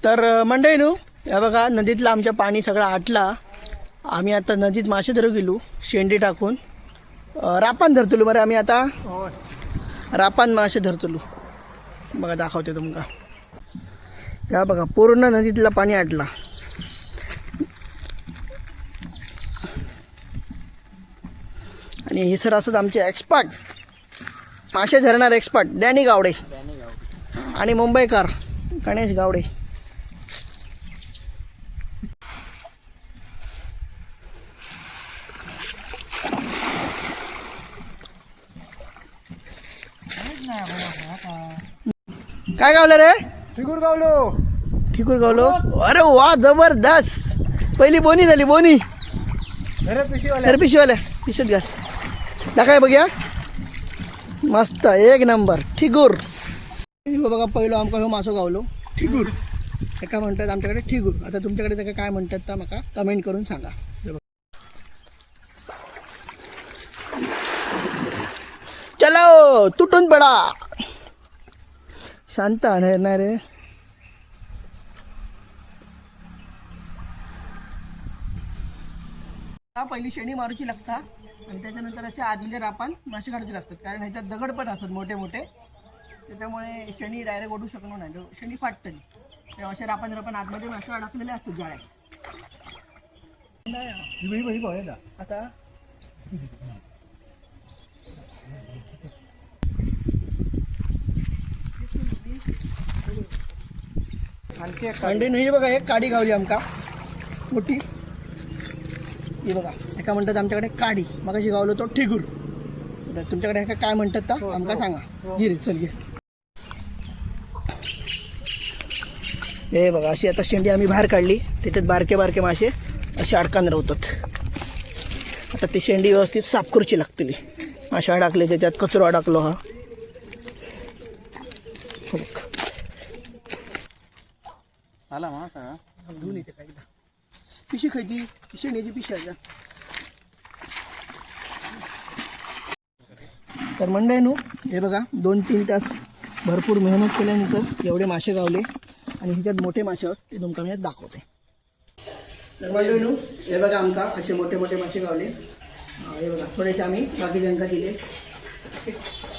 तर मंडळीनो, या बघा नदीतलं आमच्या पाणी सगळं आटला. आम्ही आता नदीत मासे धरू गेलो शेंडी टाकून. रापान धरतलो बरं आम्ही आता. रापान मासे धरतलो. बघा दाखवते तुमका. या बघा पूर्ण नदीतलं पाणी आटला. आणि हे सर असत आमचे एक्सपर्ट मासे धरणार एक्सपर्ट डॅनी गावडे आणि मुंबईकर गणेश गावडे. काय गावलं रे? ठिकूर गावलो. ठिकूर गावलो. अरे वा जबरदस्त. पहिली बोनी झाली बोनी. पिशवीवाल्या पिशवीत घाल. दाखवाय बघूया. मस्त एक नंबर ठिगूर. बघा पहिलं आमका हो मासो गावलो ठिगूर. काय म्हणतात आमच्याकडे ठिगूर. आता तुमच्याकडे त्याला काय म्हणतात तर मला कमेंट करून सांगा. चलो तुटून पडा. शांत नाही रे. पहिली शेणी मारूची लागता आणि त्याच्यानंतर असे आतमध्ये रापान मासे काढायचे लागतात. कारण ह्याच्यात दगड पण असतात मोठे मोठे. त्याच्यामुळे शेणी डायरेक्ट ओढू शकणार नाही. शेणी फाटतली तेव्हा असे रापान आतमध्ये मासे अडकलेले असतात जाळ्या. आता अंडे नाही बघा. एक काडी गावली आमका मोठी. ही बघा एका म्हणतात आमच्याकडे काडी. मग अशी गावलो तो ठिगूर. तुमच्याकडे एका काय म्हणतात तर आमका सांगा. गिरे चल घे. हे बघा अशी आता शेंडी आम्ही बाहेर काढली. त्याच्यात बारके बारके मासे असे अडकान राहतात. आता ती शेंडी व्यवस्थित साफ करूची लागतली. मासे अडकले त्याच्यात कचरो अडकलो हा. आला मा घेऊन येते काय पिशी खायची शेंडीची पिशी आहे. तर मंडळीनो हे बघा 2-3 तास भरपूर मेहनत केल्यानंतर एवढे मासे गावले. आणि ह्याच्यात मोठे मासे आहेत ते तुमका मी दाखवते. तर मंडळीनो हे बघा आमका असे मोठे मोठे मासे गावले. हे बघा थोडेसे आम्ही बाकीच्यांका दिले.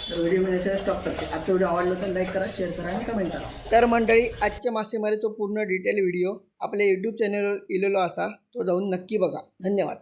तर व्हिडिओ मी स्टॉप करते. आजचा व्हिडिओ आवडला तर लाईक करा, शेअर करा आणि कमेंट करा. तर मंडळी आजच्या मासेमारीचा पूर्ण डिटेल व्हिडिओ आपल्या यूट्यूब चॅनलवर इलेलो असा तो जाऊन नक्की बघा. धन्यवाद.